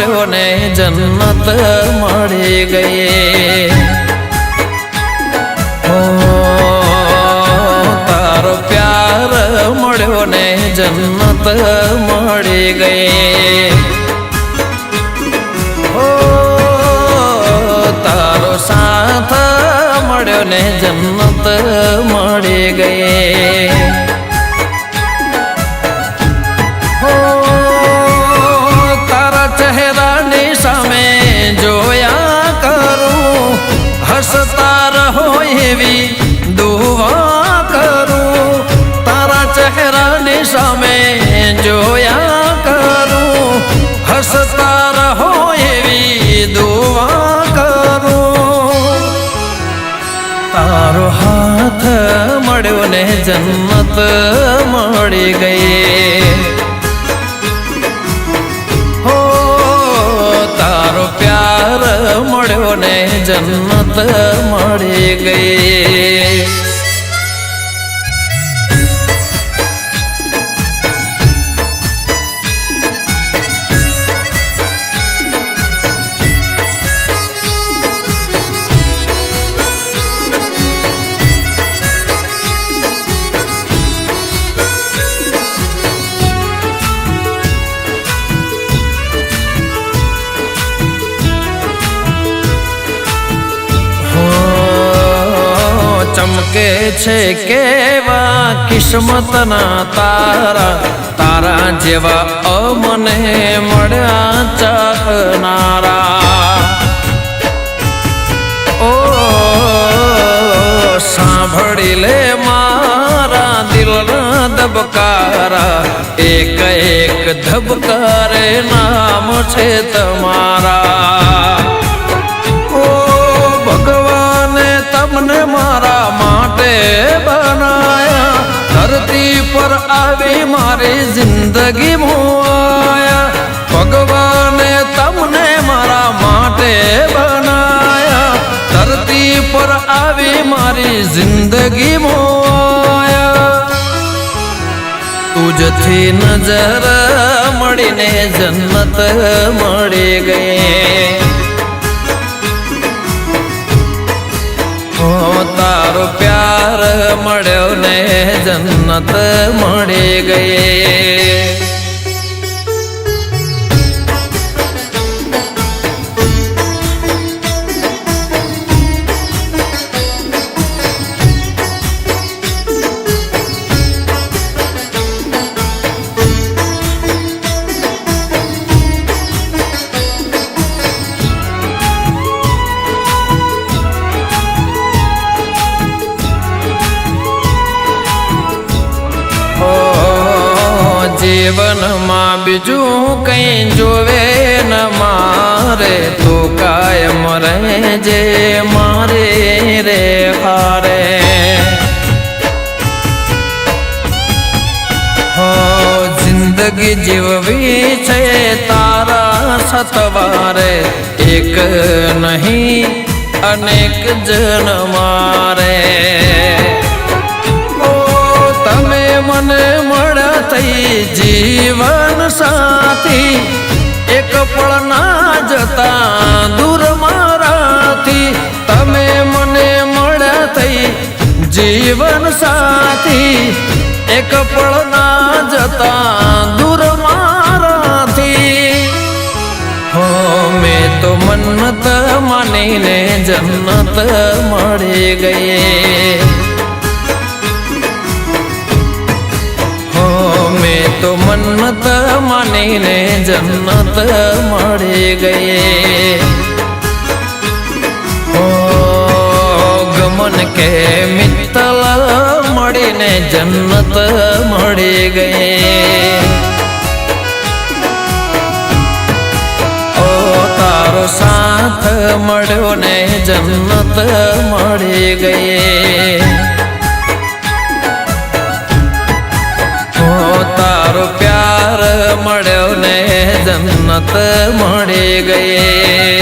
મળ્યો ને જન્નત મળી ગઈ તારો પ્યાર મળ્યો ને જન્નત મળી ગઈ તારો સાથ મળ્યો ને જન્નત મળી ગઈ તારા ચહેરાની સામે જોયા કરું હસતા રહો એવી દુઆ કરું તારા ચહેરાની સામે જોયા કરું હસતા રહો એવી દુઆ કરું તારો હાથ મળ્યો ને જન્નત મળી ગઈ હો તારો પ્યાર મળ્યો ને જન્નત મળી ગઈ ચમકે છે કેવા કિસ્મતના તારા તારા જેવા અમને મળ્યા ચાહનારા ઓ સાંભળી લે મારા દિલના ધબકારા એક એક ધબકારે નામ છે તમારા તમને મારા માટે બનાયા ધરતી પર આવી મારી જિંદગી મોયા ભગવાને તમને મારા માટે બનાયા ધરતી પર આવી મારી જિંદગી મોયા તુજથી નજર મળીને જન્નત મળી ગઈ તારો પ્યાર મળ્યો ને જન્નત મળી ગઈ જીવનમાં બીજું કઈ જોવે ન મારે તો કાયમ રહેજે મારે રે હારે હો જિંદગી જીવવી છે તારા સતવારે એક નહીં અનેક જન મારે તમે મને મળ્યા થઈ જીવન સાથી એક પળ ના જતા દૂર મારાથી તમે મને મળ્યા થઈ જીવન સાથી એક પળ ના જતા દૂર મારાથી હો મેં તો મન્નત માનીને જન્નત મળી ગઈ મેં તો મન્નત માનીને જન્નત મળી ગઈ ઓ ગમન કે મિત્તલ મળીને જન્નત મળી ગઈ ઓ તારો સાથ મળ્યો ને જન્નત મળી ગઈ તારો પ્યાર મળ્યો ને જન્નત મળી ગઈ